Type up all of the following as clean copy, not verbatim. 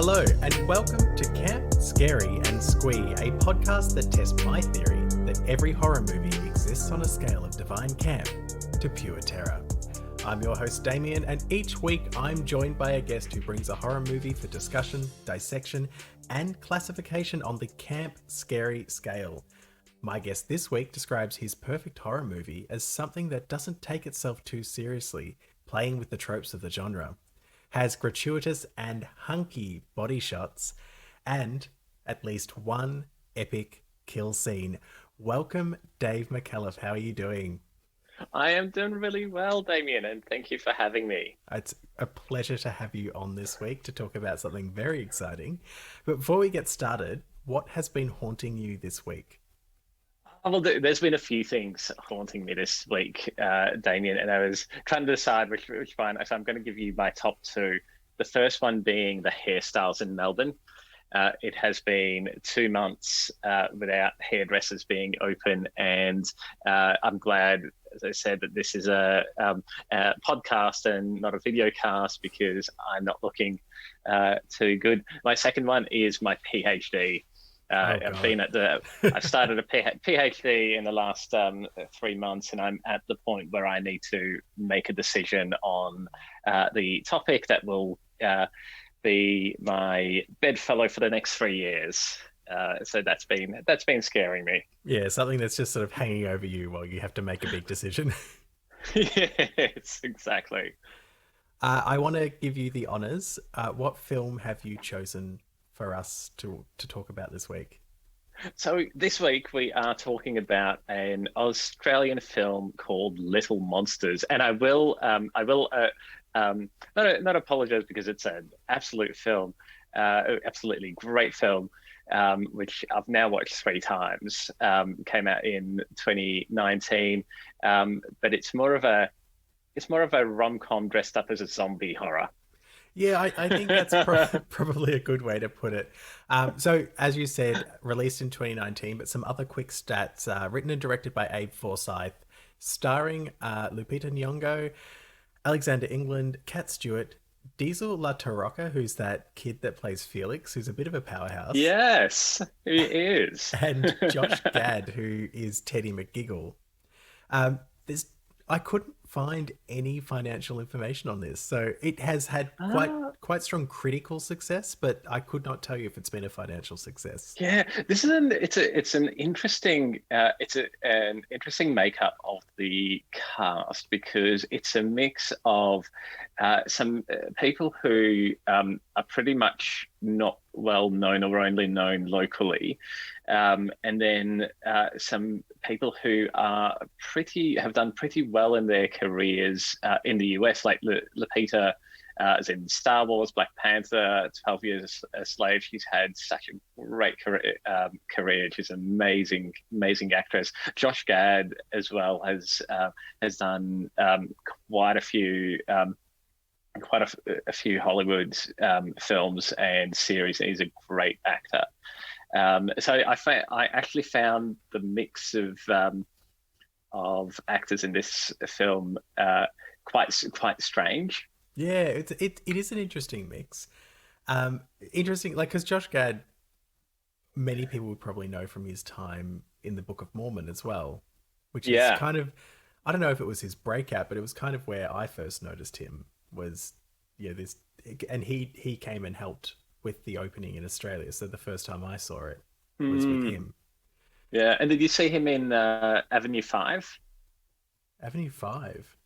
Hello, and welcome to Camp, Scary and Squee, a podcast that tests my theory that every horror movie exists on a scale of divine camp to pure terror. I'm your host Damien, and each week I'm joined by a guest who brings a horror movie for discussion, dissection, and classification on the Camp Scary scale. My guest this week describes his perfect horror movie as something that doesn't take itself too seriously, playing with the tropes of the genre, has gratuitous and hunky body shots, and at least one epic kill scene. Welcome, Dave McAuliffe. How are you doing? I am doing really well, Damien, and thank you for having me. It's a pleasure to have you on this week to talk about something very exciting. But before we get started, what has been haunting you this week? Well, there's been a few things haunting me this week, Damien, and I was trying to decide which one. So I'm going to give you my top two. The first one being the hairstyles in Melbourne. It has been 2 months without hairdressers being open, and I'm glad, as I said, that this is a podcast and not a video cast because I'm not looking too good. My second one is my PhD. Oh, I've God. been I started a PhD in the last 3 months, and I'm at the point where I need to make a decision on the topic that will be my bedfellow for the next 3 years. So that's been scaring me. Yeah, something that's just sort of hanging over you while you have to make a big decision. Yes, exactly. I want to give you the honors. What film have you chosen for us to talk about this week? So this week we are talking about an Australian film called Little Monsters, and I will not apologize because it's an absolute film, absolutely great film, which I've now watched 3 times. Came out in 2019, but it's more of a rom-com dressed up as a zombie horror. Yeah, I think that's probably a good way to put it. So, as you said, released in 2019, but some other quick stats. Written and directed by Abe Forsyth, starring Lupita Nyong'o, Alexander England, Kat Stewart, Diesel La Torroca, who's that kid that plays Felix, who's a bit of a powerhouse, Yes, he is. and Josh Gad, who is Teddy McGiggle. There's I couldn't find any financial information on this, so it has had quite Ah, quite strong critical success, but I could not tell you if it's been a financial success. yeah, this is an interesting an interesting makeup of the cast because it's a mix of some people who are pretty much not well known or only known locally, and then some people who have done pretty well in their careers in the US, like Lupita. As in Star Wars, Black Panther, 12 Years a Slave. She's had such a great career. She's an amazing actress. Josh Gad as well has done quite a few quite a few Hollywood films and series. He's a great actor. So I actually found the mix of actors in this film quite strange. Yeah, it is an interesting mix. Interesting, like because Josh Gad, many people would probably know from his time in the Book of Mormon as well, which is Yeah. kind of, I don't know if it was his breakout, but it was kind of where I first noticed him was, yeah, this, and he came and helped with the opening in Australia. So the first time I saw it was with Hmm. him. Yeah. And did you see him in Avenue 5? Avenue 5.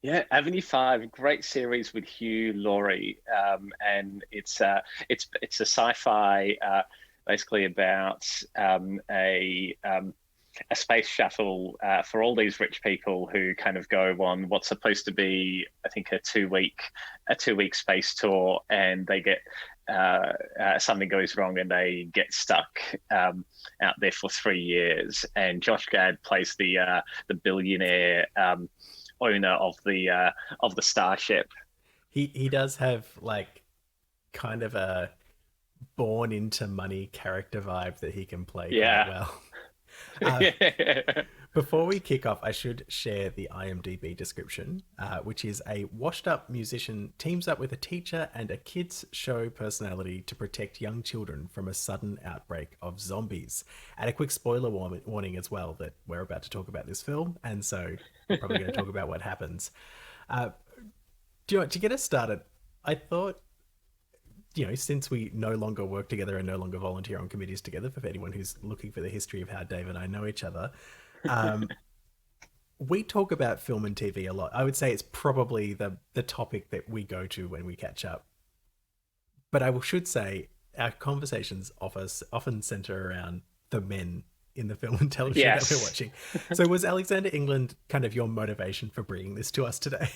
Yeah, Avenue 5, great series with Hugh Laurie, and it's a sci-fi, basically about a space shuttle for all these rich people who kind of go on what's supposed to be, I think, a 2-week space tour, and they get something goes wrong and they get stuck out there for 3 years. And Josh Gad plays the billionaire owner of the starship. He does have like kind of a born into money character vibe that he can play quite Yeah. well. Uh, Before we kick off, I should share the IMDb description, which is a washed up musician teams up with a teacher and a kids' show personality to protect young children from a sudden outbreak of zombies. And a quick spoiler warning as well that we're about to talk about this film, and so we're probably going to talk about what happens. Uh, to get us started, I thought, since we no longer work together and no longer volunteer on committees together, for anyone who's looking for the history of how Dave and I know each other, we talk about film and TV a lot. I would say it's probably the topic that we go to when we catch up. But I should say our conversations often center around the men in the film and television that we're watching. So was Alexander England kind of your motivation for bringing this to us today?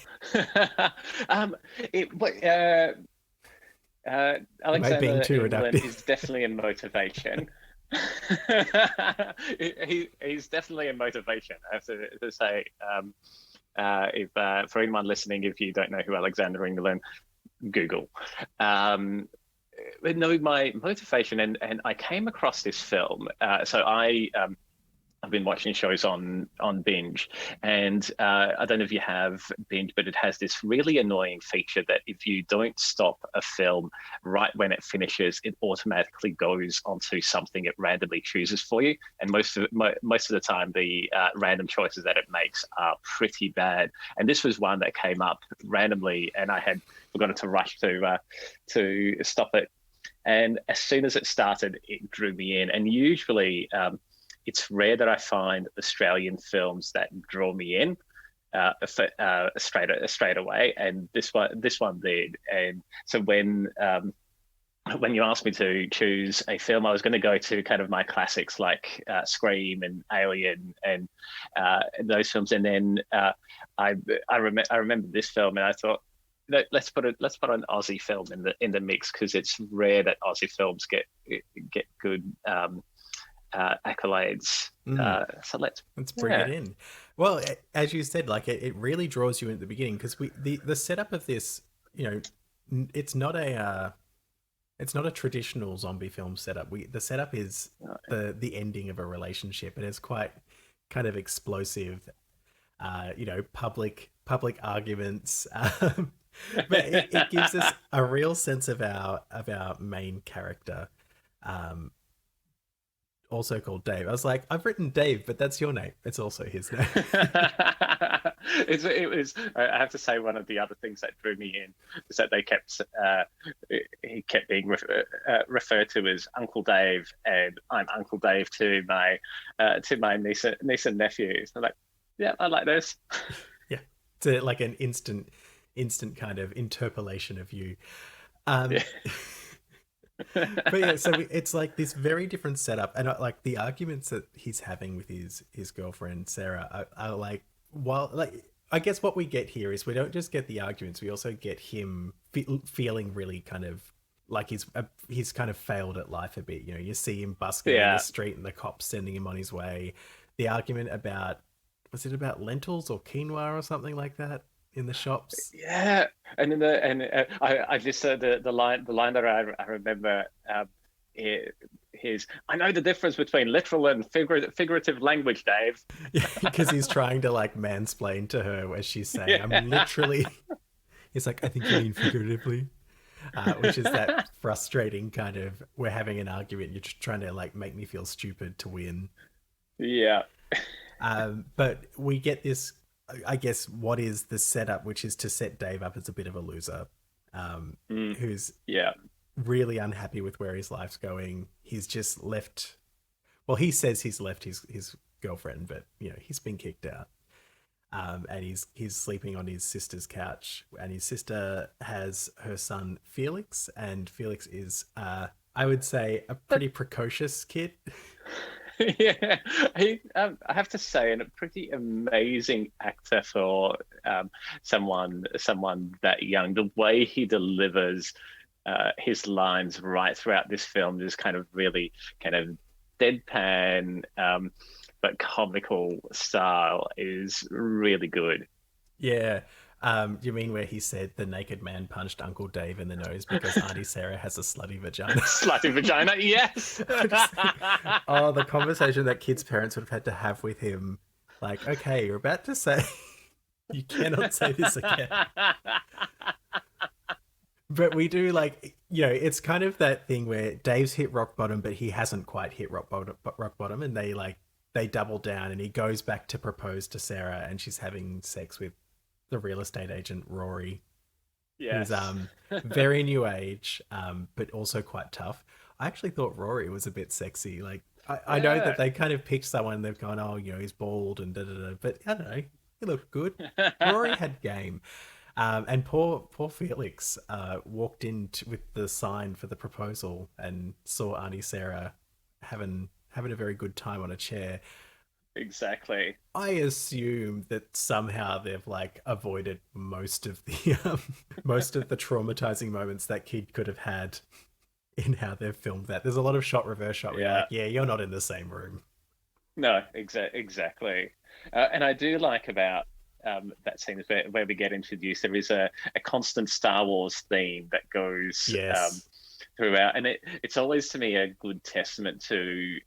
Alexander England is definitely a motivation. He's definitely a motivation. I have to say, if for anyone listening, if you don't know who Alexander England, Google. But no, my motivation, and I came across this film. So I've been watching shows on Binge, and I don't know if you have Binge, but it has this really annoying feature that if you don't stop a film right when it finishes, it automatically goes onto something it randomly chooses for you. And most of the time, the random choices that it makes are pretty bad. And this was one that came up randomly, and I had forgotten to rush to stop it. And as soon as it started, it drew me in. And usually, it's rare that I find Australian films that draw me in straight away, and this one did. And so when you asked me to choose a film, I was going to go to kind of my classics like Scream and Alien and those films, and then I remember this film, and I thought, let's put an Aussie film in the mix, because it's rare that Aussie films get good accolades. So let's bring it in. Well, as you said, like it really draws you in at the beginning, because the setup of this, it's not a traditional zombie film setup. The setup is the ending of a relationship, and it's quite kind of explosive. Public arguments. But it gives us a real sense of our main character. Also called Dave. I was like, I've written Dave, but that's your name. It's also his name. It was. I have to say, one of the other things that drew me in is that he kept being referred to as Uncle Dave, and I'm Uncle Dave to my niece and nephew. So like, yeah, I like this. Yeah, it's like an instant kind of interpolation of you. Yeah. But yeah, so it's like this very different setup, and like the arguments that he's having with his girlfriend Sarah are like, I guess what we get here is we don't just get the arguments, we also get him feeling really kind of like he's kind of failed at life a bit. You see him busking in the street and the cops sending him on his way. The argument about, was it about lentils or quinoa or something like that in the shops? Yeah, and I just the line that I remember is, I know the difference between literal and figurative language, Dave. Yeah, because he's trying to like mansplain to her where she's saying, I'm literally. He's like, I think you mean figuratively, which is that frustrating kind of, we're having an argument, you're just trying to like make me feel stupid to win. Yeah. But we get this, I guess, what is the setup, which is to set Dave up as a bit of a loser, who's really unhappy with where his life's going. He's just left. Well, he says he's left his girlfriend, but he's been kicked out, and he's sleeping on his sister's couch. And his sister has her son Felix, and Felix is, I would say, a pretty precocious kid. Yeah, I have to say, a pretty amazing actor for someone that young. The way he delivers his lines right throughout this film is kind of really kind of deadpan, but comical style is really good. Yeah. You mean where he said the naked man punched Uncle Dave in the nose because Auntie Sarah has a slutty vagina? Slutty vagina, yes. Oh, the conversation that kids' parents would have had to have with him Like, okay, you're about to say you cannot say this again. But we do like, it's kind of that thing where Dave's hit rock bottom, but he hasn't quite hit rock bottom, and they double down, and he goes back to propose to Sarah, and she's having sex with the real estate agent Rory, who's Yes. very new age, but also quite tough. I actually thought Rory was a bit sexy. Like I know Yeah. that they kind of picked someone, they've gone, oh, he's bald and da da da, but I don't know, he looked good. Rory had game. And poor Felix walked in with the sign for the proposal and saw Auntie Sarah having a very good time on a chair. Exactly. I assume that somehow they've like avoided most of the most of the traumatizing moments that kid could have had in how they've filmed that. There's a lot of shot reverse shot where you're Yeah. like, yeah, you're not in the same room. No, exactly. And I do like about that scene where we get introduced. There is a constant Star Wars theme that goes Yes. throughout, and it's always to me a good testament to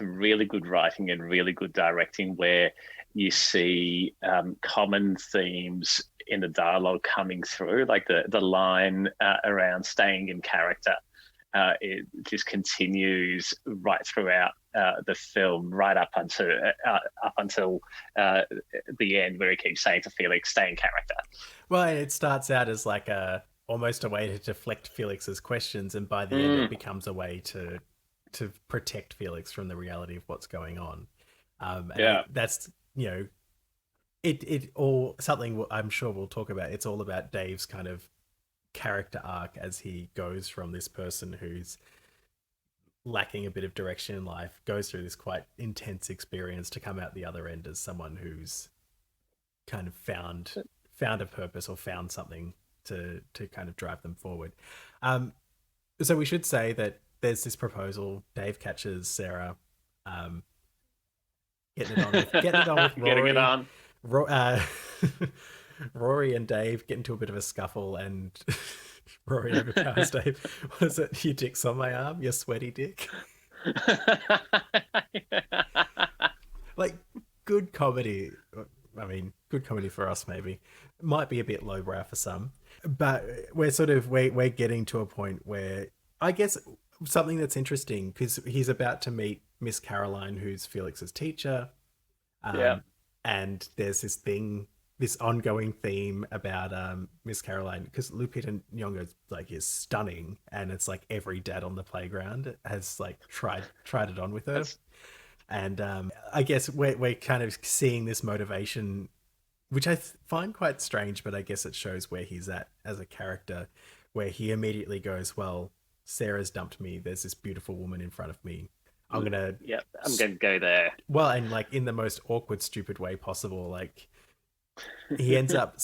really good writing and really good directing, where you see common themes in the dialogue coming through, like the line around staying in character. It just continues right throughout the film, right up until the end, where he keeps saying to Felix, "Stay in character." Well, it starts out as like almost a way to deflect Felix's questions, and by the end, it Mm, becomes a way to protect Felix from the reality of what's going on. yeah, That's it all something I'm sure we'll talk about. It's all about Dave's kind of character arc as he goes from this person who's lacking a bit of direction in life, goes through this quite intense experience to come out the other end as someone who's kind of found a purpose or found something to kind of drive them forward. Um, so we should say that there's this proposal. Dave catches Sarah, um, getting it on with getting it Rory. on. Ro- uh, Rory and Dave get into a bit of a scuffle, and Rory overpowers Dave. What is it? Your dick's on my arm, your sweaty dick. Like, good comedy. I mean, good comedy for us, maybe. Might be a bit lowbrow for some, but we're getting to a point where I guess something that's interesting, because he's about to meet Miss Caroline, who's Felix's teacher, Yeah, um, and there's this ongoing theme about Miss Caroline, because Lupita Nyong'o like is stunning, and it's like every dad on the playground has like tried it on with her, that's and I guess we're kind of seeing this motivation, which I find quite strange, but I guess it shows where he's at as a character, where he immediately goes, well, Sarah's dumped me. There's this beautiful woman in front of me. I'm gonna, yeah. I'm going to go there. well, and like in the most awkward, stupid way possible, like he ends up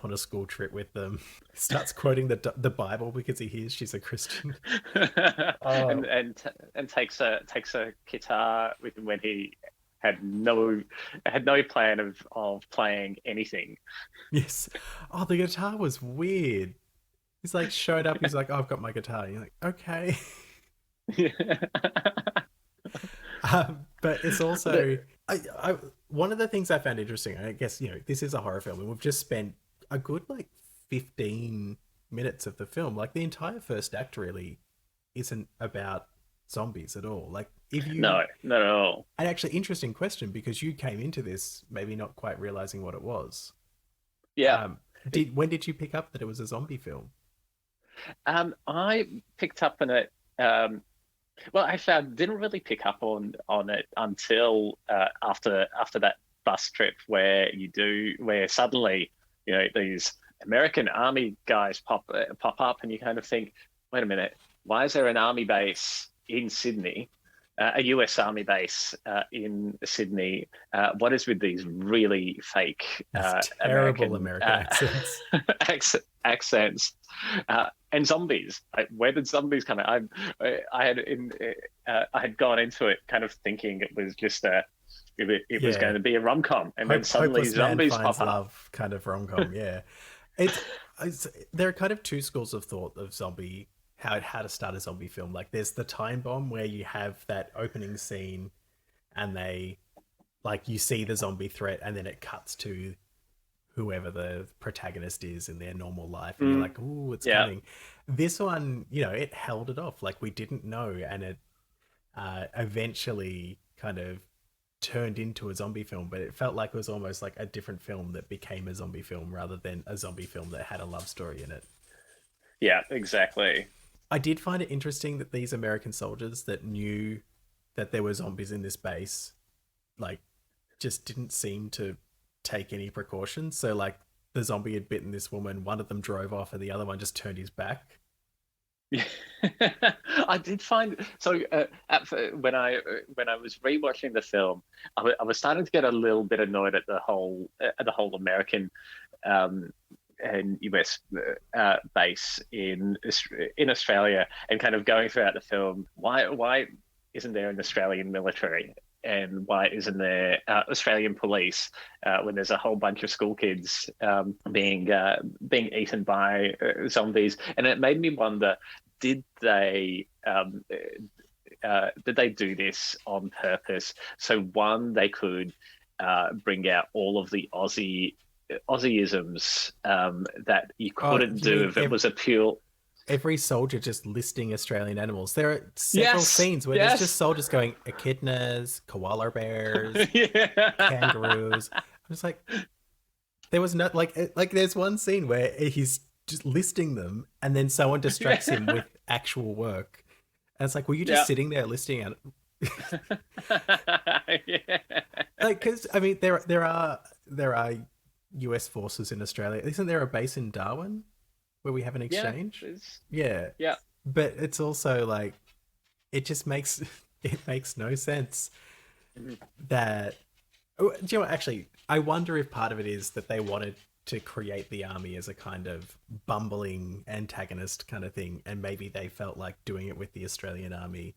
on a school trip with them, starts quoting the Bible because he hears she's a Christian. and Oh, and takes a guitar with him when he had no plan of playing anything. yes. Oh, the guitar was weird. He's like showed up. He's like, oh, I've got my guitar. You're like, okay. But it's also one of the things I found interesting. I guess this is a horror film, and we've just spent a good like 15 minutes of the film. Like the entire first act really isn't about zombies at all. Like if you No, not at all. an actually interesting question, because you came into this maybe not quite realizing what it was. Yeah. Um, when did you pick up that it was a zombie film? I picked up on it. Well, actually, I didn't really pick up on it until after that bus trip where suddenly these American army guys pop up, and you kind of think, wait a minute, why is there an army base in Sydney? A US Army base in Sydney. What is with these really fake These terrible American American accents. accents and zombies? Like, where did zombies come out? I had gone into it kind of thinking it was just it was going Yeah, to be a rom com, and then suddenly hopeless man zombies finds pop up. love kind of rom com. Yeah, it's, there are kind of two schools of thought of zombie, how to start a zombie film. Like there's the time bomb where you have that opening scene, and they like you see the zombie threat and then it cuts to whoever the protagonist is in their normal life, and you're like, "Ooh, it's Yeah. coming." This one, it held it off. Like we didn't know, and it eventually kind of turned into a zombie film, but it felt like it was almost like a different film that became a zombie film rather than a zombie film that had a love story in it. Yeah, exactly. I did find it interesting that these American soldiers that knew that there were zombies in this base, like, just didn't seem to take any precautions. So, like, the zombie had bitten this woman, one of them drove off, and the other one just turned his back. Yeah. I did find so when I was rewatching the film, I was starting to get a little bit annoyed at the whole American um, and US base in Australia, and kind of going throughout the film. Why isn't there an Australian military? And why isn't there Australian police when there's a whole bunch of school kids being eaten by zombies? And it made me wonder: did they do this on purpose? So one, they could bring out all of the Aussieisms that you Oh, couldn't you do mean if it was a pure. every soldier just listing Australian animals? There are several Yes, scenes where there's just yes, soldiers going echidnas, koala bears, yeah. kangaroos. I was like, there was no like there's one scene where he's just listing them, and then someone distracts him Yeah. with actual work, and it's like, were you just Yeah. sitting there listing out? Yeah. Like, because I mean, there are U.S. forces in Australia. Isn't there a base in Darwin where we have an Yeah. exchange? It's, Yeah, yeah. but it's also like it just makes it makes no sense Mhm. that. Oh, do you know what? Actually, I wonder if part of it is that they wanted to create the army as a kind of bumbling antagonist kind of thing, and maybe they felt like doing it with the Australian army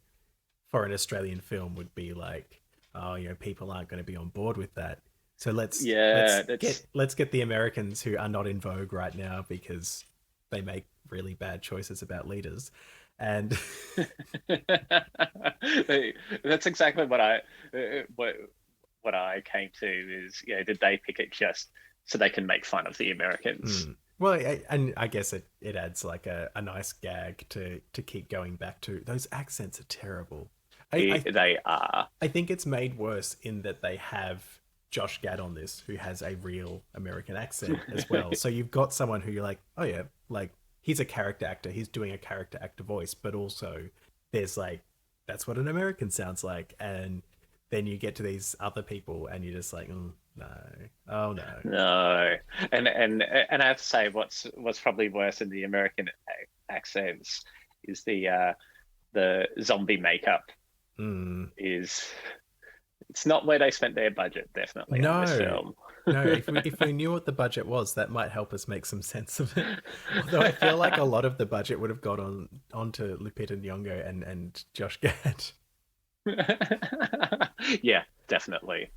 for an Australian film would be like, oh, people aren't going to be on board with that. So let's let's Yeah. get let's get the Americans who are not in vogue right now because they make really bad choices about leaders, and That's exactly what what I came to is, did they pick it just so they can make fun of the Americans? well, and I guess it adds like a nice gag to keep going back to. Those accents are terrible. I They are. I think it's made worse in that they have Josh Gad on this, who has a real American accent as well. So you've got someone who you're like, oh yeah, like he's a character actor, he's doing a character actor voice, but also there's like that's what an American sounds like, and then you get to these other people, and you're just like, no, oh no, No, and I have to say, what's probably worse than the American accents is the zombie makeup. mm. Is It's not where they spent their budget, definitely, on this No. film. No, if we knew what the budget was, that might help us make some sense of it. Although I feel like a lot of the budget would have gone onto Lupita Nyong'o and Josh Gad. Yeah, definitely,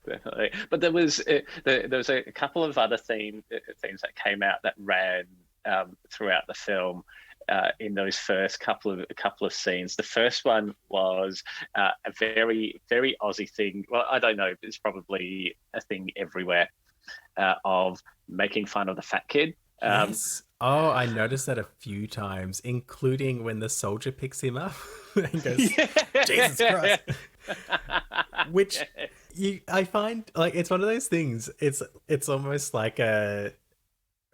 definitely. But there was a couple of other themes that came out that ran throughout the film. In those first couple of scenes, the first one was a very very Aussie thing. Well, I don't know, it's probably a thing everywhere of making fun of the fat kid. Yes. Oh, I noticed that a few times, including when the soldier picks him up and goes, Jesus Christ. Which I find like it's one of those things. It's almost like a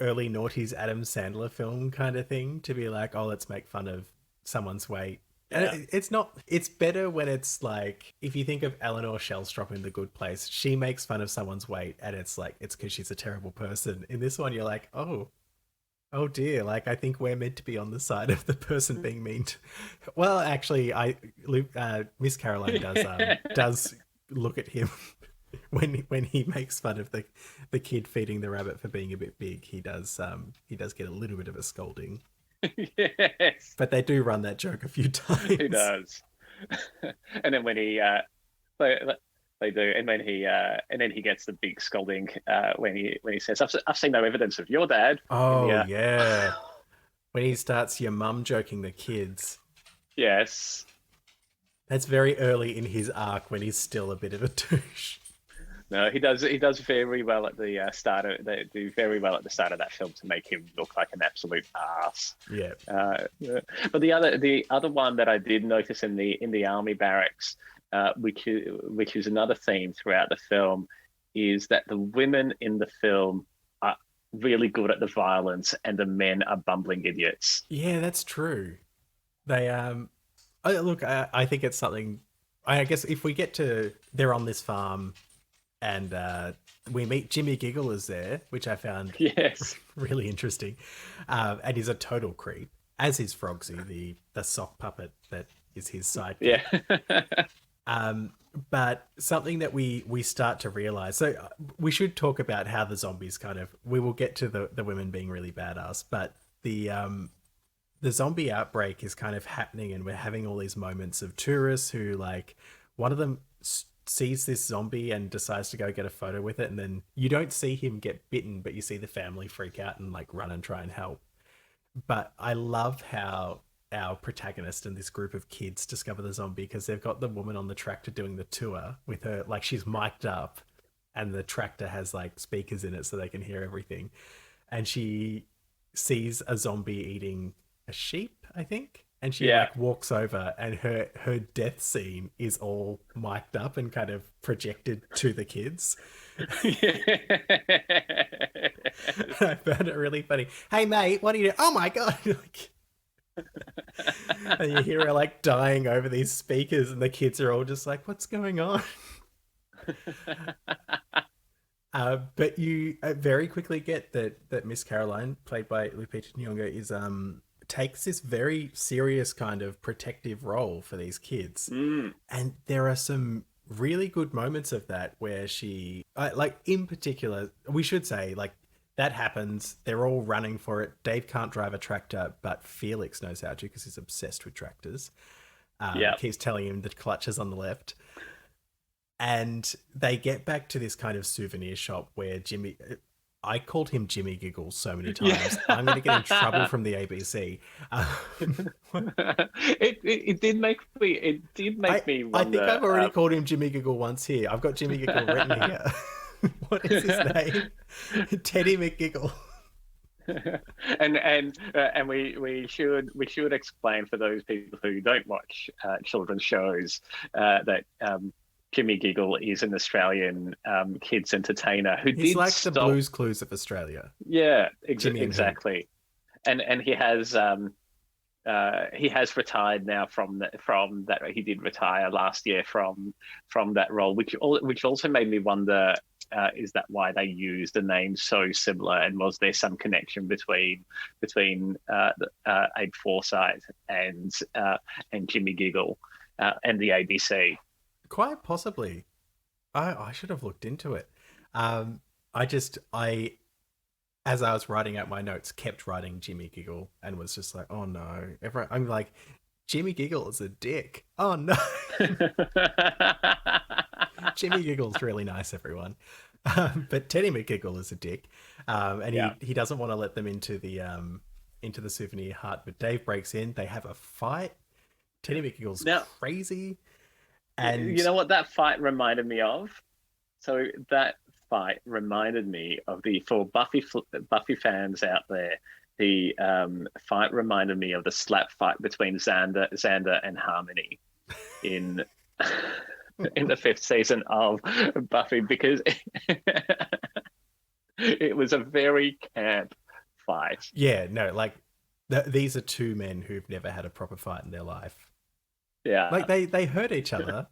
early noughties Adam Sandler film kind of thing to be like, oh, let's make fun of someone's weight. And Yeah. it's not, it's better when it's like, if you think of Eleanor Shellstrop in The Good Place, she makes fun of someone's weight and it's like, it's because she's a terrible person. In this one, you're like, oh dear, like I think we're meant to be on the side of the person being mean. Well, actually, Miss Caroline does look at him when he makes fun of the kid feeding the rabbit for being a bit big. He does get a little bit of a scolding, Yes, but they do run that joke a few he times. does. And then when they, they do, and then he gets the big scolding when he says, "I've seen no evidence of your dad." And Oh yeah, yeah, when he starts your mum joking the kids. yes, That's very early in his arc when he's still a bit of a douche. No, he does. He does very well at the start. They do very well at the start of that film to make him look like an absolute ass. Yeah. Yeah. But the other one that I did notice in the army barracks, which is another theme throughout the film, is that the women in the film are really good at the violence, and the men are bumbling idiots. Yeah, that's true. They look, I think it's something. I guess if we get to they're on this farm and we meet Jimmy Giggle is there, which I found Yes. really interesting, and he's a total creep, as is Frogsy, the sock puppet that is his sidekick. Yeah. But something that we start to realize, so we should talk about how the zombies kind of. We will get to the women being really badass, but the zombie outbreak is kind of happening, and we're having all these moments of tourists who like one of them sees this zombie and decides to go get a photo with it, and then you don't see him get bitten, but you see the family freak out and like run and try and help. But I love how our protagonist and this group of kids discover the zombie because they've got the woman on the tractor doing the tour with her, like she's mic'd up and the tractor has like speakers in it so they can hear everything. And she sees a zombie eating a sheep, I think. And she Yeah. like walks over and her death scene is all mic'd up and kind of projected to the kids. I found it really funny. Hey mate, what are you doing? Oh my god. Like, and you hear her like dying over these speakers and the kids are all just like, what's going on? But you very quickly get that Miss Caroline, played by Lupita Nyong'o, is takes this very serious kind of protective role for these kids. And there are some really good moments of that where she like in particular, we should say, like, that happens, they're all running for it. Dave can't drive a tractor, but Felix knows how to because he's obsessed with tractors. Yeah. Keeps telling him the clutch is on the left. And they get back to this kind of souvenir shop where Jimmy, I called him Jimmy Giggles so many times. Yeah. I'm going to get in trouble from the ABC. It did make me. It did make me I think wonder. I've already called him Jimmy Giggle once here. I've got Jimmy Giggle written here. What is his name? Teddy McGiggle. And we should explain for those people who don't watch children's shows that Jimmy Giggle is an Australian kids entertainer who He's did like stop. the Blues Clues of Australia. Yeah, Jimmy and exactly. And he has retired now from that. He did retire last year from that role, which also made me wonder. Is that why they used a name so similar? And was there some connection between Abe Forsyth and Jimmy Giggle and the ABC? Quite possibly. I should have looked into it. I as I was writing out my notes, kept writing Jimmy Giggle and was just like, oh no. I'm like, Jimmy Giggle is a dick. Oh no. Jimmy Giggle's really nice, everyone. But Teddy McGiggle is a dick. And he doesn't want to let them into the souvenir hut. But Dave breaks in. They have a fight. Teddy McGiggle's crazy. And you know what that fight reminded me of? So that fight reminded me of for Buffy fans out there. The fight reminded me of the slap fight between Xander and Harmony in in the 5th season of Buffy, because it was a very camp fight. Yeah, no, like these are two men who've never had a proper fight in their life. Yeah, like they hurt each other.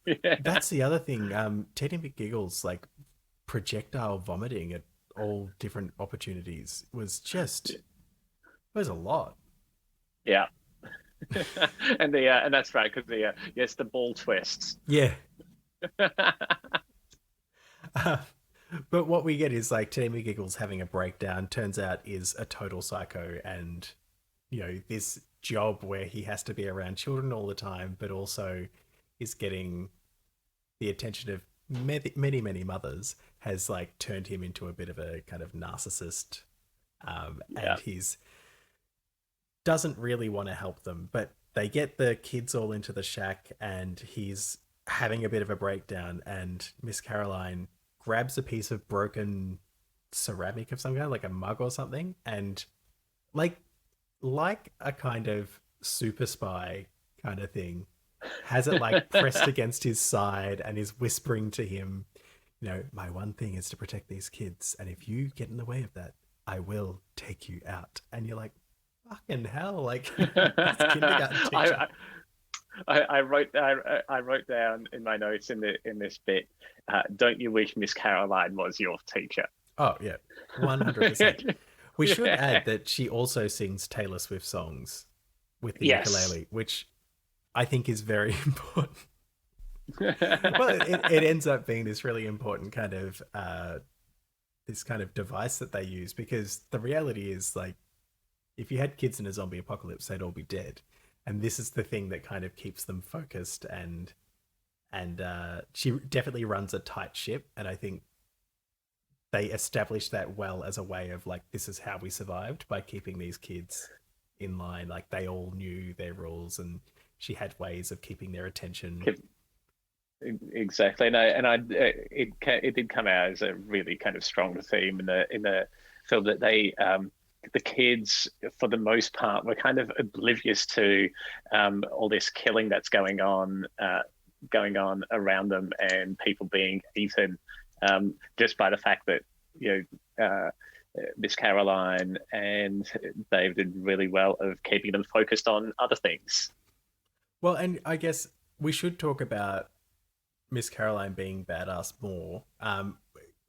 Yeah. That's the other thing. Teddy McGiggle's like projectile vomiting at all different opportunities was a lot. Yeah. and that's right, because the ball twists. Yeah. But what we get is like Teddy McGiggle's having a breakdown, turns out is a total psycho, and this job where he has to be around children all the time, but also is getting the attention of many mothers, has like turned him into a bit of a kind of narcissist. And he's doesn't really want to help them, but they get the kids all into the shack and he's having a bit of a breakdown, and Miss Caroline grabs a piece of broken ceramic of some kind, like a mug or something, and like like a kind of super spy kind of thing, has it like pressed against his side and is whispering to him, you know, my one thing is to protect these kids, and if you get in the way of that, I will take you out. And you're like, fucking hell, like this kindergarten teacher. I, I wrote down in my notes in this bit, don't you wish Miss Caroline was your teacher? Oh yeah, 100%. We should add that she also sings Taylor Swift songs with the Yes. ukulele, which I think is very important. Well, it ends up being this really important kind of this kind of device that they use, because the reality is, like, if you had kids in a zombie apocalypse, they'd all be dead, and this is the thing that kind of keeps them focused. And she definitely runs a tight ship, and I think they established that well as a way of like, this is how we survived, by keeping these kids in line. Like they all knew their rules, and she had ways of keeping their attention. Exactly, it did come out as a really kind of strong theme in the film, that the kids for the most part were kind of oblivious to all this killing that's going on around them, and people being eaten, just by the fact that, you know, Miss Caroline and Dave did really well of keeping them focused on other things. Well, and I guess we should talk about Miss Caroline being badass more.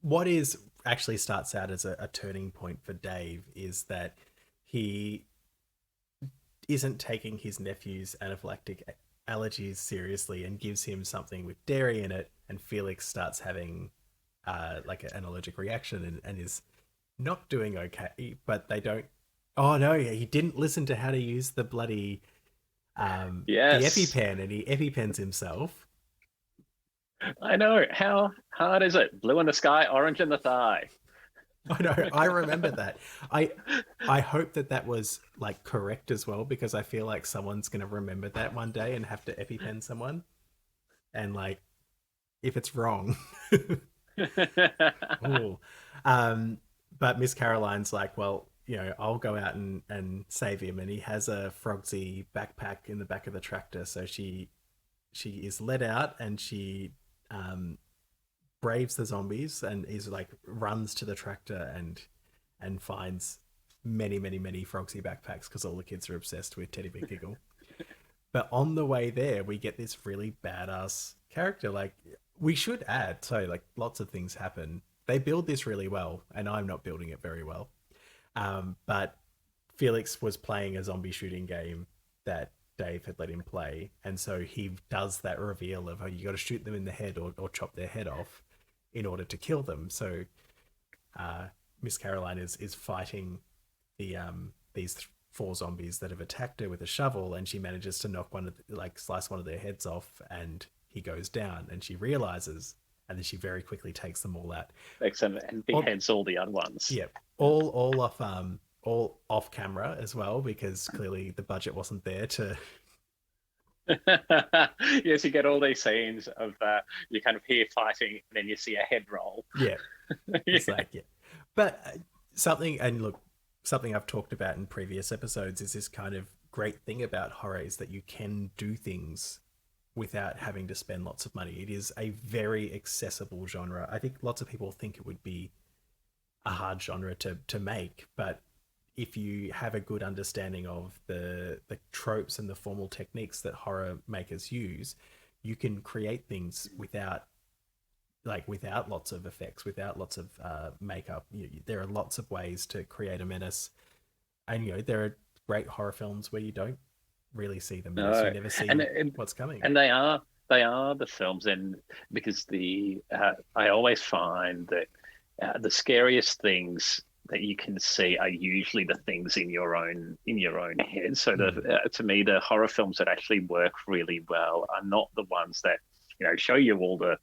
What is actually starts out as a turning point for Dave is that he isn't taking his nephew's anaphylactic allergies seriously, and gives him something with dairy in it, and Felix starts having like an allergic reaction, and is not doing okay. But they don't. Oh no, he didn't listen to how to use the bloody the Yes, EpiPen, and he EpiPens himself. I know. How hard is it? Blue in the sky, orange in the thigh. I know. I remember that. I I hope that that was like correct as well, because I feel like someone's gonna remember that one day and have to EpiPen someone, and like if it's wrong. Ooh. Um, but Miss Caroline's like, well, you know, I'll go out and save him, and he has a Frogsy backpack in the back of the tractor, so she is let out, and she um braves the zombies, and is like runs to the tractor and finds many Frogsy backpacks, because all the kids are obsessed with Teddy Big Giggle. But on the way there, we get this really badass character. Like, we should add, so like lots of things happen. They build this really well, and I'm not building it very well. But Felix was playing a zombie shooting game that Dave had let him play, and so he does that reveal of, oh, you got to shoot them in the head, or chop their head off in order to kill them. So uh, Miss Caroline is fighting these four zombies that have attacked her with a shovel, and she manages to knock like slice one of their heads off, and he goes down, and she realizes, and then she very quickly takes them all out. Excellent, and All, beheads all the other ones. yeah, all off camera as well, because clearly the budget wasn't there to. Yes, you get all these scenes of you kind of hear fighting, and then you see a head roll. Yeah, Yeah. it's like, yeah. But something, and look, something I've talked about in previous episodes is this kind of great thing about horror, is that you can do things without having to spend lots of money. It is a very accessible genre. I think lots of people think it would be a hard genre to make, but if you have a good understanding of the tropes and the formal techniques that horror makers use, you can create things without lots of effects, without lots of makeup. There are lots of ways to create a menace, and there are great horror films where you don't really see the menace. You No, never see and what's coming. and they are the films, and because the I always find that the scariest things that you can see are usually the things in your own head. So Mm. to me, the horror films that actually work really well are not the ones that show you all the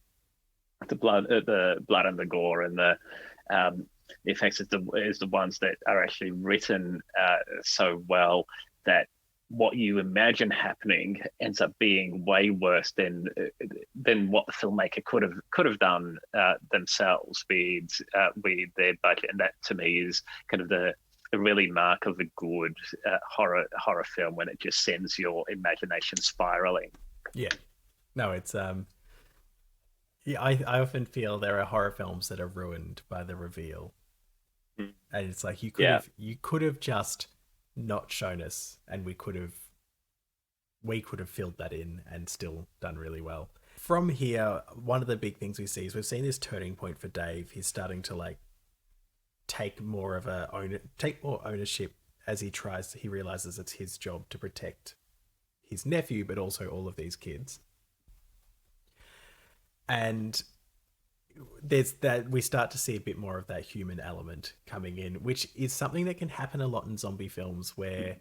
blood and the gore and the effects. Is the ones that are actually written so well that what you imagine happening ends up being way worse than what the filmmaker could have done themselves with their budget. And that to me is kind of the really mark of a good horror film, when it just sends your imagination spiraling. Yeah. No, it's yeah, I often feel there are horror films that are ruined by the reveal. Mm. And it's like Yeah, you could have just not shown us, and we could have filled that in and still done really well. From here, one of the big things we see is we've seen this turning point for Dave. He's starting to like take more ownership as he realizes it's his job to protect his nephew, but also all of these kids. And there's that we start to see a bit more of that human element coming in, which is something that can happen a lot in zombie films where,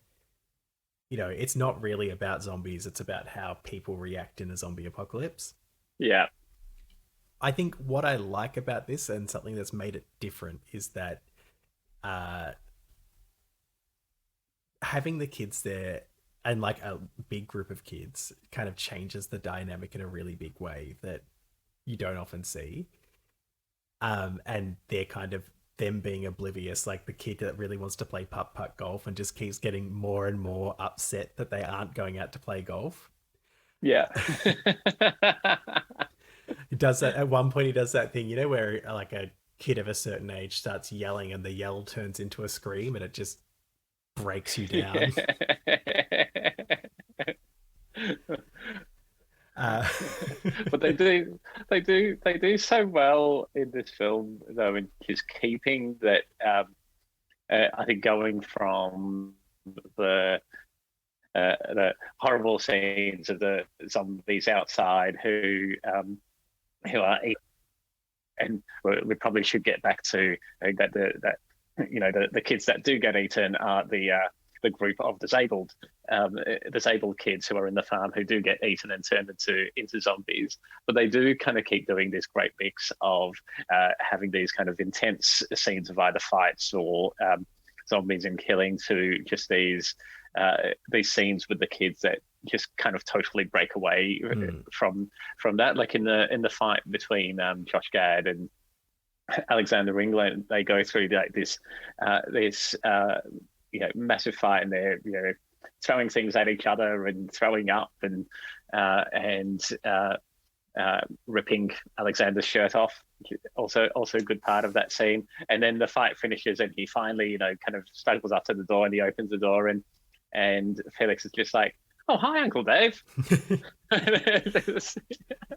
it's not really about zombies, it's about how people react in a zombie apocalypse. yeah, I think what I like about this, and something that's made it different, is that uh, having the kids there and like a big group of kids kind of changes the dynamic in a really big way that you don't often see. And they're kind of them being oblivious, like the kid that really wants to play putt putt golf and just keeps getting more and more upset that they aren't going out to play golf. yeah. He does that at one point. He does that thing, where like a kid of a certain age starts yelling, and the yell turns into a scream, and it just breaks you down. Uh, But they do so well in this film, though, in just keeping that. I think going from the the horrible scenes of the zombies outside who are eating, and we probably should get back to the kids that do get eaten are the group of disabled kids who are in the farm who do get eaten and turned into zombies. But they do kind of keep doing this great mix of having these kind of intense scenes of either fights or zombies and killing, to just these scenes with the kids that just kind of totally break away from that. Like in the fight between Josh Gad and Alexander England, they go through like this massive fight, and they're throwing things at each other and throwing up and ripping Alexander's shirt off. Also a good part of that scene. And then the fight finishes, and he finally kind of struggles up to the door, and he opens the door, and Felix is just like, "Oh, hi, Uncle Dave."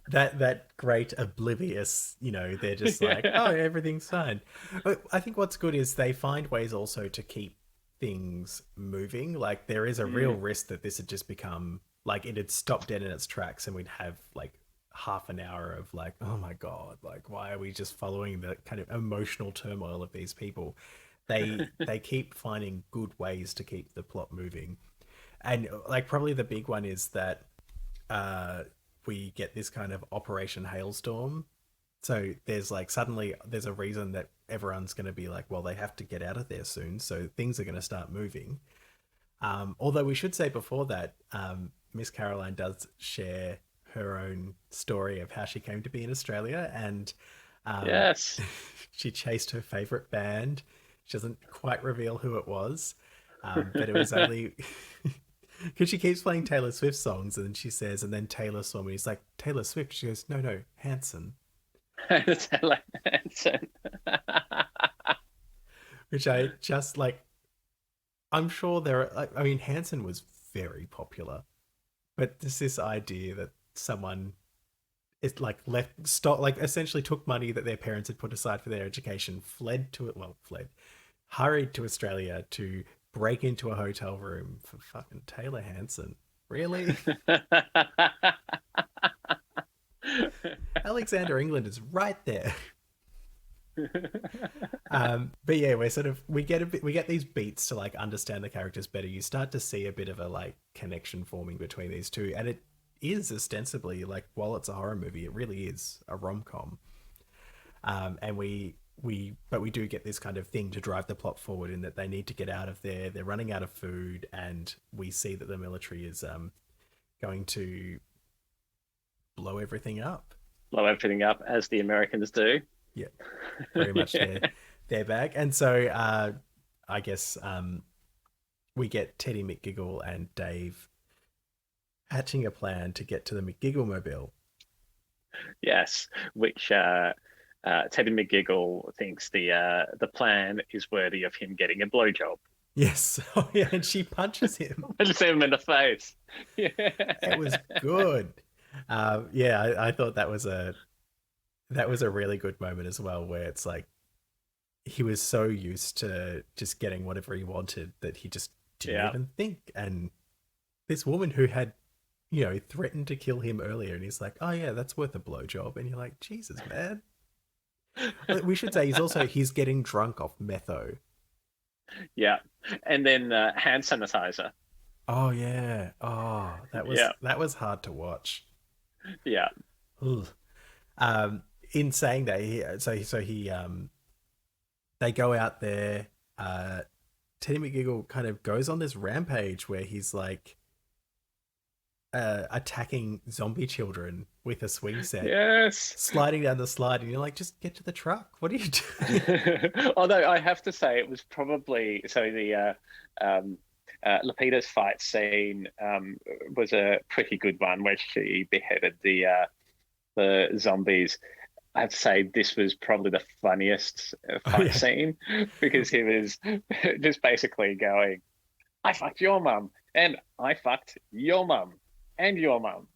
that great oblivious, they're just like, "Oh, everything's fine." But I think what's good is they find ways also to keep things moving. Like there is a real risk that this had just become like it had stopped dead in its tracks, and we'd have like half an hour of like, oh my god, like why are we just following the kind of emotional turmoil of these people? They keep finding good ways to keep the plot moving. And like probably the big one is that we get this kind of Operation Hailstorm. So there's like suddenly there's a reason that everyone's going to be like, well, they have to get out of there soon, so things are going to start moving. Although we should say before that, Miss Caroline does share her own story of how she came to be in Australia, and Yes. she chased her favorite band. She doesn't quite reveal who it was, but it was only because she keeps playing Taylor Swift songs, and she says, and then Taylor saw me. He's like, Taylor Swift. She goes, no, Hanson. Which I just like. I'm sure there are. I mean, Hanson was very popular, but there's this idea that someone is like essentially took money that their parents had put aside for their education, hurried to Australia to break into a hotel room for fucking Taylor Hanson. Really? Alexander England is right there. But yeah, we get these beats to like understand the characters better. You start to see a bit of a like connection forming between these two, and it is ostensibly like, while it's a horror movie, it really is a rom-com. And we we do get this kind of thing to drive the plot forward in that they need to get out of there. They're running out of food, and we see that the military is going to blow everything up. Blow everything up as the Americans do. Yeah, very much their bag. And so I guess we get Teddy McGiggle and Dave hatching a plan to get to the McGiggle mobile. Yes, which Teddy McGiggle thinks the plan is worthy of him getting a blowjob. Yes. Oh yeah, and she punches him. Punches him in the face. Yeah. It was good. Yeah, I thought that was a really good moment as well, where it's like he was so used to just getting whatever he wanted that he just didn't even think. And this woman who had, threatened to kill him earlier, and he's like, "Oh yeah, that's worth a blowjob," and you're like, "Jesus, man." We should say he's getting drunk off metho. Yeah, and then hand sanitizer. Oh yeah. Oh, that was hard to watch. Yeah. Ugh. In saying that, they go out there. Teddy McGiggle kind of goes on this rampage where he's like attacking zombie children with a swing set. Yes. Sliding down the slide, and you're like, just get to the truck. What are you doing? Although I have to say, it was probably the Lupita's fight scene was a pretty good one, where she beheaded the zombies. I have to say this was probably the funniest fight scene, because he was just basically going, "I fucked your mum, and I fucked your mum, and your mum."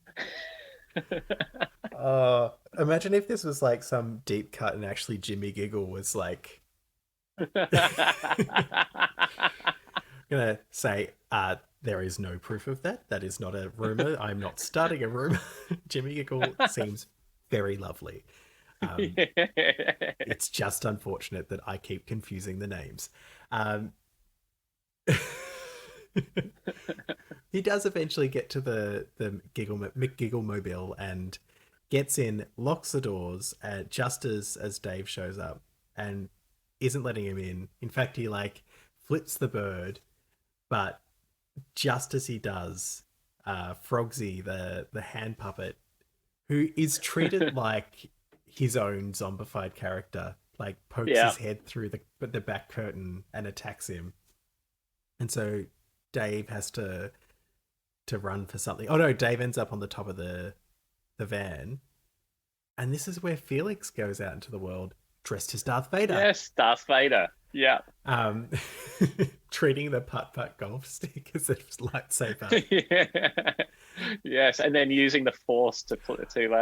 Imagine if this was like some deep cut and actually Jimmy Giggle was like gonna say, there is no proof of that. That is not a rumor. I'm not starting a rumor. Jimmy Giggle seems very lovely. It's just unfortunate that I keep confusing the names. He does eventually get to the McGiggle mobile and gets in, locks the doors just as Dave shows up, and isn't letting him in. In fact, he like flips the bird, but just as he does, Frogsy, the hand puppet, who is treated like his own zombified character, like pokes his head through the back curtain and attacks him. And so Dave has to run for something. Oh no, Dave ends up on the top of the van. And this is where Felix goes out into the world dressed as Darth Vader. Yes, Darth Vader. Yeah. Treating the putt-putt golf stick as a lightsaber. Yeah. Yes, and then using the Force to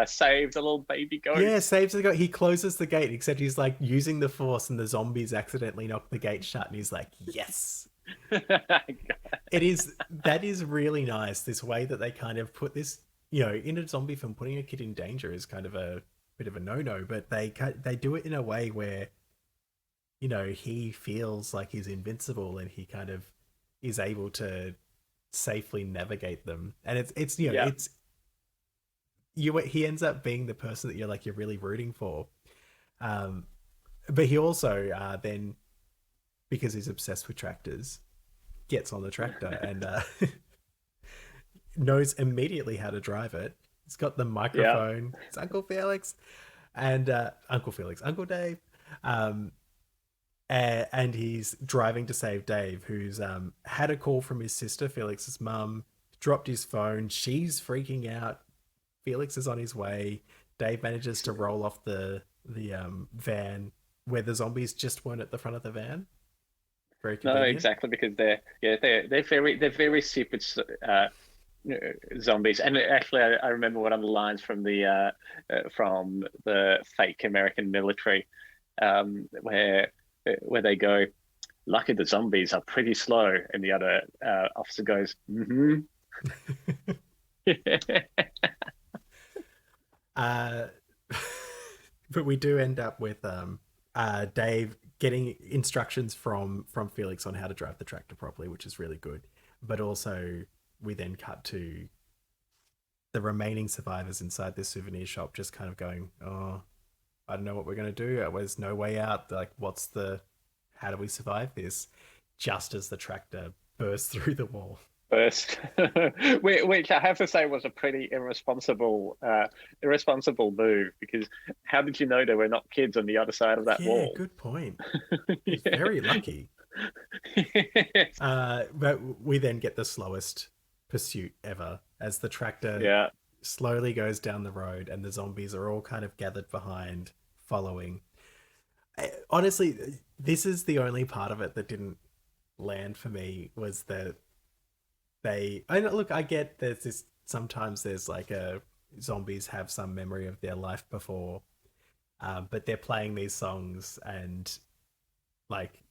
save the little baby goat. Yeah, saves the goat. He closes the gate, except he's like using the Force, and the zombies accidentally knock the gate shut, and he's like, "Yes." That is really nice. This way that they kind of put this, in a zombie film, putting a kid in danger is kind of a bit of a no-no, but they do it in a way where, he feels like he's invincible, and he kind of is able to safely navigate them. And he ends up being the person that you're really rooting for. But he also then, because he's obsessed with tractors, gets on the tractor and knows immediately how to drive it. He's got the microphone. It's Uncle Felix and Uncle Dave. And he's driving to save Dave, who's had a call from his sister, Felix's mum, dropped his phone. She's freaking out. Felix is on his way. Dave manages to roll off the van, where the zombies just weren't at the front of the van. Very convenient. No, exactly, because they're very stupid zombies. And actually, I remember one of the lines from the fake American military, where they go, "Lucky the zombies are pretty slow," and the other officer goes, "Mm-hmm." But we do end up with Dave getting instructions from Felix on how to drive the tractor properly, which is really good. But also, we then cut to the remaining survivors inside this souvenir shop, just kind of going, "Oh, I don't know what we're gonna do. There's no way out. Like, how do we survive this? Just as the tractor bursts through the wall. First, which I have to say was a pretty irresponsible move, because how did you know there were not kids on the other side of that Yeah, wall? good point. He's Yeah. very lucky. But we then get the slowest pursuit ever as the tractor Yeah. slowly goes down the road and the zombies are all kind of gathered behind, following. Honestly, this is the only part of it that didn't land for me was that I know, look, I get there's this sometimes there's like a zombies have some memory of their life before, but they're playing these songs and like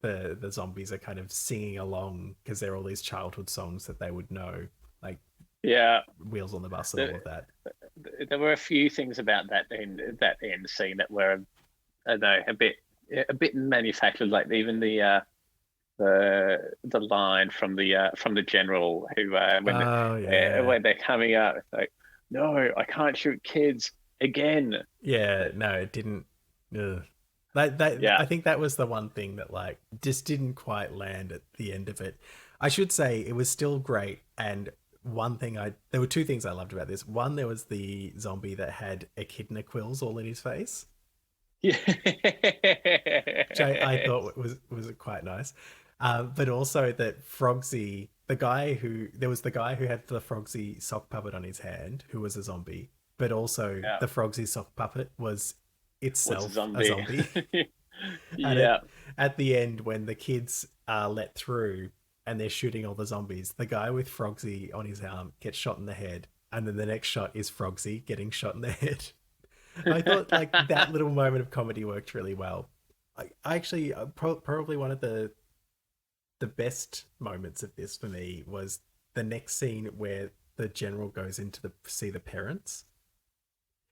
the zombies are kind of singing along because they're all these childhood songs that they would know, like Yeah. Wheels on the Bus and all There, of that. there were a few things about that end scene that were, I don't know, a bit manufactured. Like even the line from the general who Oh yeah, when they're coming out, it's like, no, I can't shoot kids again. yeah. No, it didn't. Ugh. I Yeah. think that was the one thing that like just didn't quite land at the end of it. I should say it was still great, and one thing I there were two things I loved about this. One, there was the zombie that had echidna quills all in his face, Yeah. which I thought was quite nice. But also that Frogsy, there was the guy who had the Frogsy sock puppet on his hand, who was a zombie, but also Yeah. the Frogsy sock puppet was Was a itself a zombie. zombie. And Yeah. at the end, when the kids are let through and they're shooting all the zombies, the guy with Frogsy on his arm gets shot in the head, and then the next shot is Frogsy getting shot in the head. I thought like that little moment of comedy worked really well. I actually probably one of the best moments of this for me was the next scene where the general goes into the see the parents,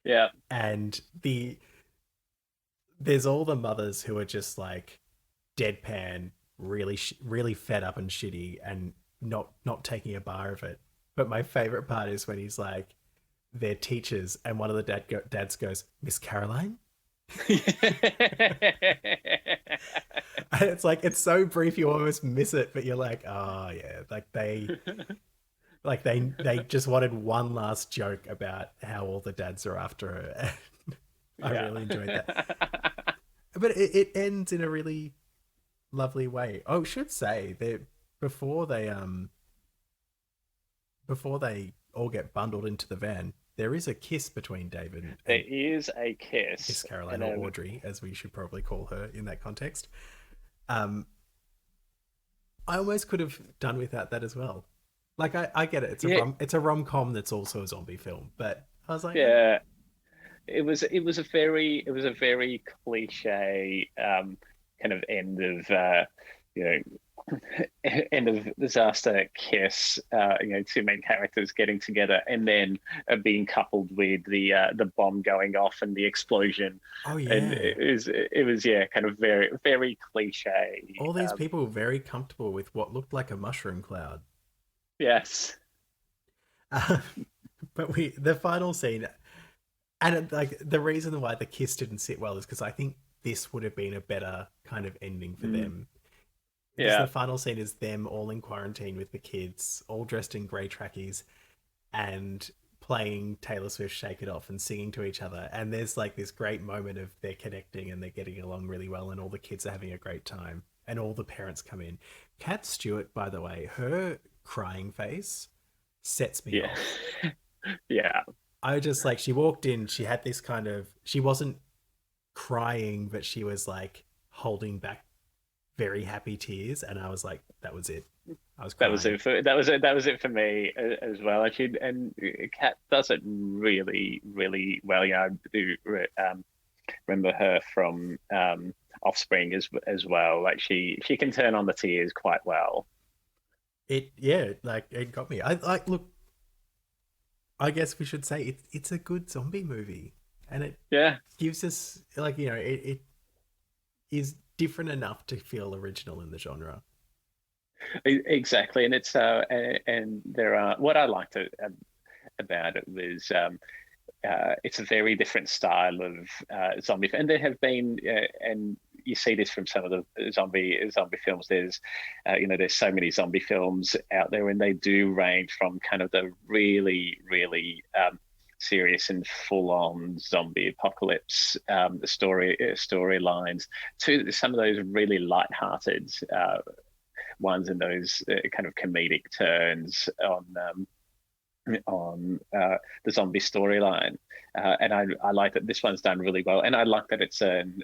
Yeah. and there's all the mothers who are just like deadpan, really fed up and shitty, and not taking a bar of it. But my favorite part is when he's like, they're teachers, and one of the dads goes, Miss Caroline. And it's like it's so brief you almost miss it, but you're like, oh yeah, they just wanted one last joke about how all the dads are after her. I Yeah. really enjoyed that. But it ends in a really lovely way. Oh, I should say that before they before they all get bundled into the van, there is a kiss between David There and is a Miss kiss Caroline, and or Audrey, as we should probably call her in that context. Um, I almost could have done without that as well. Like I get it. yeah, It's a rom com that's also a zombie film, but I was like, yeah. It was a very cliche kind of you know end of disaster kiss. Two main characters getting together, and then being coupled with the bomb going off and the explosion, oh and yeah, it was yeah, kind of very very cliche. all these people were very comfortable with what looked like a mushroom cloud. Yes. Uh, but the final scene, and like the reason why the kiss didn't sit well is because I think this would have been a better kind of ending for Mm, them. Because the yeah. final scene is them all in quarantine with the kids, all dressed in grey trackies, and playing Taylor Swift Shake It Off and singing to each other. And there's like this great moment of they're connecting and they're getting along really well, and all the kids are having a great time, and all the parents come in. Kat Stewart, by the way, her crying face sets me Yeah. off. Yeah. I just like she walked in, she had this kind of she wasn't crying, but she was like holding back very happy tears, and I was like, that was it. I was That was crying. it for that was it for me as well. Actually, and Kat does it really, really well. Yeah, I do remember her from Offspring as well. Like she can turn on the tears quite well. It yeah, like it got me. I like look. I guess we should say it's a good zombie movie, and it Yeah, gives us like it is different enough to feel original in the genre. exactly. And it's and there are what I liked about it was it's a very different style of zombie, and there have been, and you see this from some of the zombie films. There's so many zombie films out there, and they do range from kind of the really, really serious and full-on zombie apocalypse storylines to some of those really light-hearted ones, and those kind of comedic turns on the zombie storyline, and I like that this one's done really well, and I like that it's an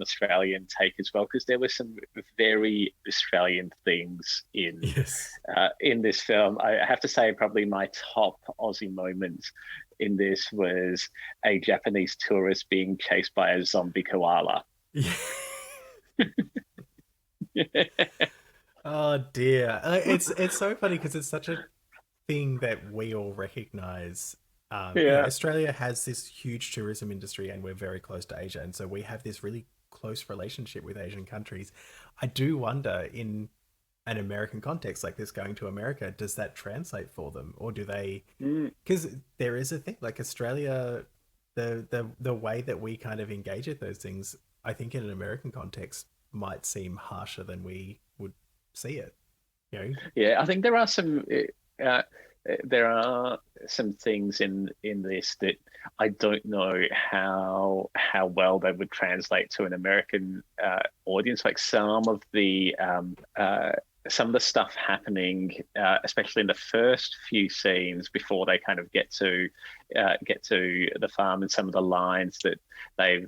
Australian take as well, because there were some very Australian things Yes. in this film. I have to say, probably my top Aussie moment in this was a Japanese tourist being chased by a zombie koala. Yeah. Oh dear. It's so funny because it's such a thing that we all recognize. Yeah. Australia has this huge tourism industry, and we're very close to Asia, and so we have this really close relationship with Asian countries. I do wonder, in an American context like this, going to America, does that translate for them, or do they? Mm. Because there is a thing like Australia, the way that we kind of engage with those things, I think in an American context might seem harsher than we would see it. You know? Yeah, I think uh, there are some things in this that I don't know how well they would translate to an American audience. Like some of the stuff happening, especially in the first few scenes before they kind of get to the farm, and some of the lines that they've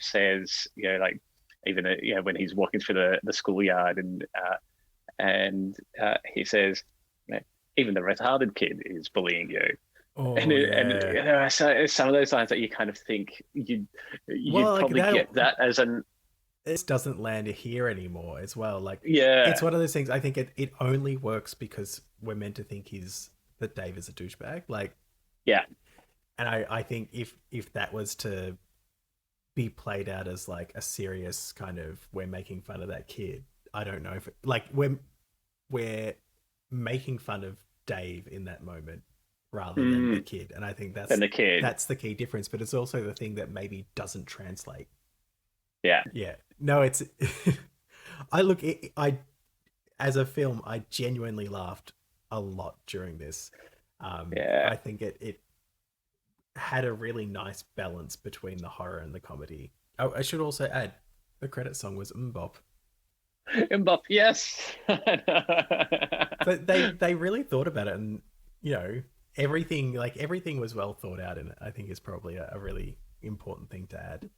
says, like even when he's walking through the schoolyard, and he says, even the retarded kid is bullying you. Oh And so some of those lines that you kind of think you'd probably get that as an It doesn't land here anymore as well. Like, yeah. it's one of those things. I think it only works because we're meant to think that Dave is a douchebag. Like, Yeah. and I think if that was to be played out as like a serious kind of, we're making fun of that kid, I don't know if like we're making fun of Dave in that moment rather than the kid, and I think Than the kid. that's the key difference. But it's also the thing that maybe doesn't translate. Yeah. Yeah. No, it's I as a film, I genuinely laughed a lot during this. Yeah. I think it had a really nice balance between the horror and the comedy. Oh, I should also add, the credit song was Mbop. Mbop, yes. But they really thought about it, and everything was well thought out in it. I think is probably a really important thing to add.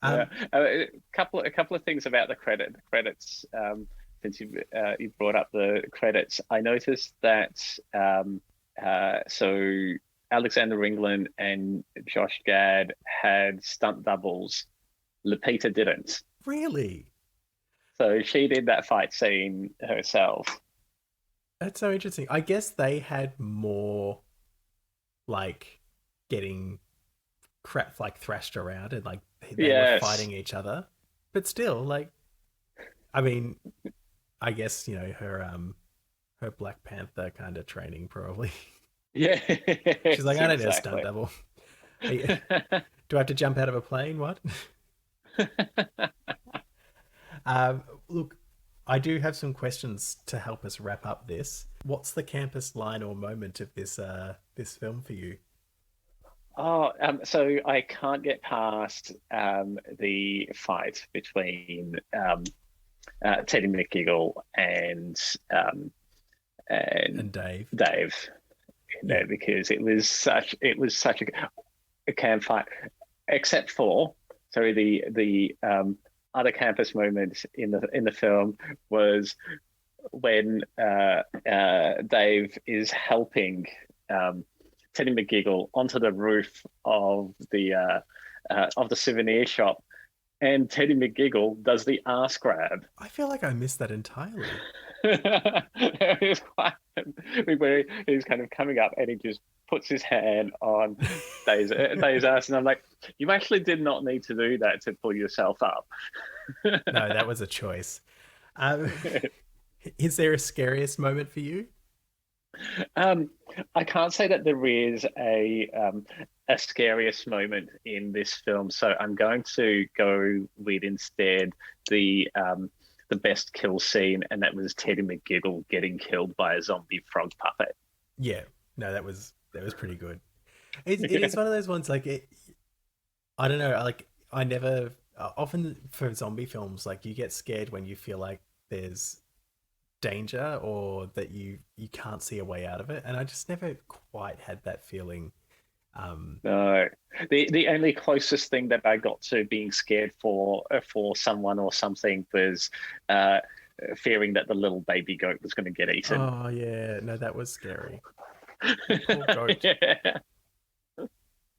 Yeah. A couple of things about the credits. Since you brought up the credits, I noticed that so Alexander Ringland and Josh Gad had stunt doubles. Lupita didn't. Really? So she did that fight scene herself. That's so interesting. I guess they had more like getting crap like thrashed around, and like they were fighting each other. But still, like, I mean, I guess, her Black Panther kind of training probably. Yeah. She's like, I don't need a stunt double. Do I have to jump out of a plane? What? Look, I do have some questions to help us wrap up this. What's the campus line or moment of this film for you? So I can't get past the fight between Teddy McGiggle and Dave. Yeah. Because it was such a camp fight, except for the other campus moment in the film was when Dave is helping Teddy McGiggle onto the roof of the souvenir shop, and Teddy McGiggle does the ass grab. I feel like I missed that entirely. Where he's kind of coming up and he just puts his hand on Dave's ass, and I'm like, you actually did not need to do that to pull yourself up. No, that was a choice. Is there a scariest moment for you? Um, I can't say that there is a scariest moment in this film, so I'm going to go with instead the best kill scene, and that was Teddy McGiggle getting killed by a zombie frog puppet. Yeah, no, that was pretty good. It is one of those ones like it. I don't know. Like I never often for zombie films, like you get scared when you feel like there's danger or that you can't see a way out of it, and I just never quite had that feeling. Um, No, the only closest thing that I got to being scared for someone or something was uh, fearing that the little baby goat was going to get eaten. oh yeah, no, that was scary. The poor goat. Yeah.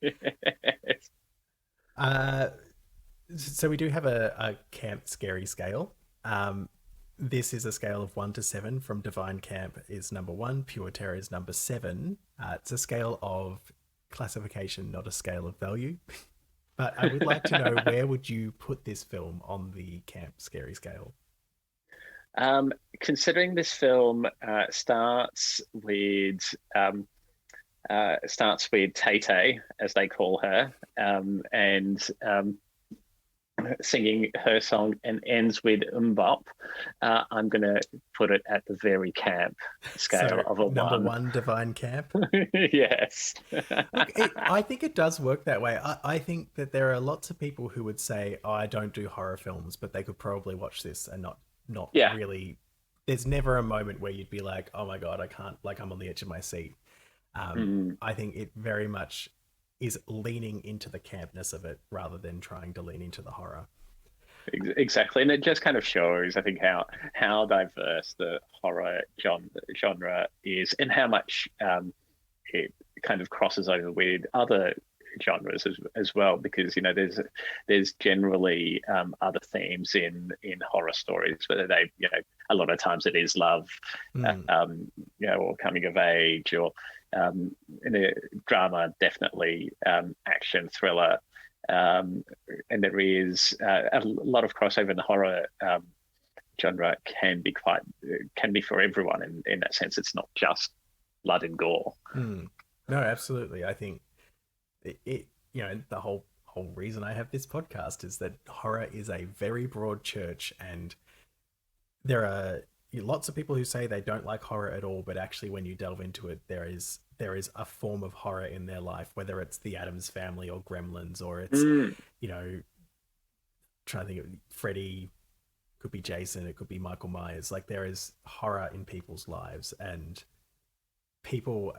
Yes. Uh, so we do have a camp scary scale. Um, this is a scale of 1 to 7. From Divine Camp is number 1, Pure Terror is number 7. It's a scale of classification, not a scale of value. But I would like to know, where would you put this film on the camp scary scale? Considering this film starts with Tay Tay, as they call her, and singing her song and ends with Mbop, I'm going to put it at the very camp scale So of a number one. 1, Divine Camp. Yes. Look, I think it does work that way. I think that there are lots of people who would say, "Oh, I don't do horror films," but they could probably watch this and not Yeah. really. There's never a moment where you'd be like, "Oh my god, I can't!" Like I'm on the edge of my seat. Mm. I think it very much is leaning into the campness of it rather than trying to lean into the horror. Exactly, and it just kind of shows, I think, how diverse the horror genre is, and how much it kind of crosses over with other genres as well. Because there's generally other themes in horror stories, whether they a lot of times it is love, Mm, or coming of age, or in a drama, definitely action thriller. Um, and there is a lot of crossover in the horror genre. Can be for everyone in that sense. It's not just blood and gore. mm. No, absolutely. I think the whole reason I have this podcast is that horror is a very broad church, and there are lots of people who say they don't like horror at all, but actually when you delve into it, there is a form of horror in their life, whether it's the Addams Family or Gremlins, or it's Mm, you know trying to think of Freddy, could be Jason, it could be Michael Myers. Like there is horror in people's lives, and people,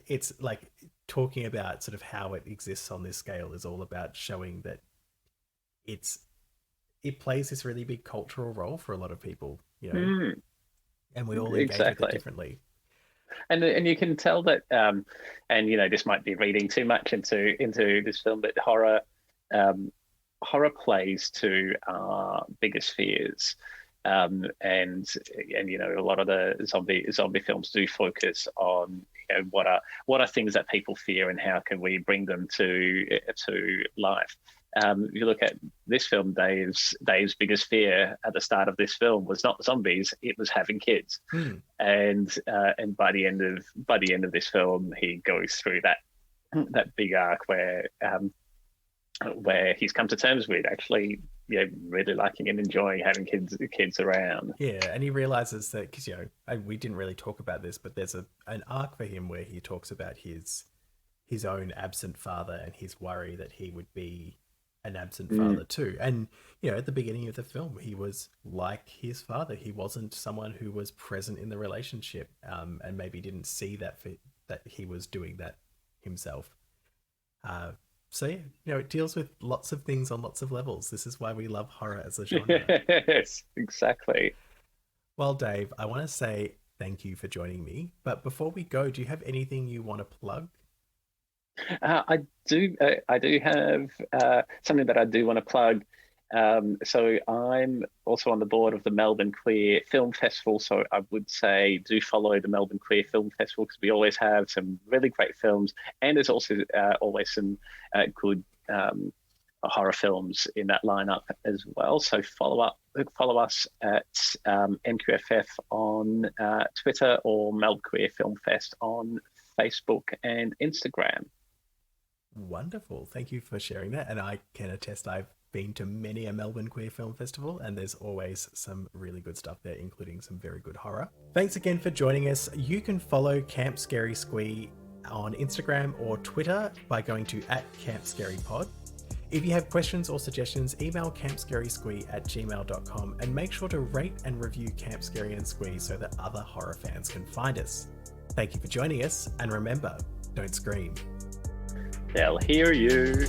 it's like talking about sort of how it exists on this scale is all about showing that it's it plays this really big cultural role for a lot of people, mm, and we all engage with it exactly. differently. And you can tell that, and this might be reading too much into this film, but um, horror plays to our biggest fears. And a lot of the zombie films do focus on what are things that people fear, and how can we bring them to life. You look at this film, Dave's biggest fear at the start of this film was not zombies; it was having kids. Hmm. And by the end of this film, he goes through that big arc where he's come to terms with actually, really liking and enjoying having kids around. Yeah, and he realizes that because we didn't really talk about this, but there's an arc for him where he talks about his own absent father and his worry that he would be an absent Mm, father too. And at the beginning of the film, he was like his father. He wasn't someone who was present in the relationship, and maybe didn't see that he was doing that himself. Uh, so yeah, it deals with lots of things on lots of levels. This is why we love horror as a genre. yes, exactly. Well, Dave, I want to say thank you for joining me. But before we go, do you have anything you want to plug? I do. I do have something that I do want to plug. So I'm also on the board of the Melbourne Queer Film Festival. So I would say do follow the Melbourne Queer Film Festival, because we always have some really great films, and there's also always some good horror films in that lineup as well. So follow us at MQFF on Twitter or Melbourne Queer Film Fest on Facebook and Instagram. Wonderful. Thank you for sharing that. And I can attest I've been to many a Melbourne Queer Film Festival, and there's always some really good stuff there, including some very good horror. Thanks again for joining us. You can follow Camp Scary Squee on Instagram or Twitter by going to @CampScaryPod. If you have questions or suggestions, email campscarysquee@gmail.com and make sure to rate and review Camp Scary and Squee so that other horror fans can find us. Thank you for joining us, and remember, don't scream. They'll hear you.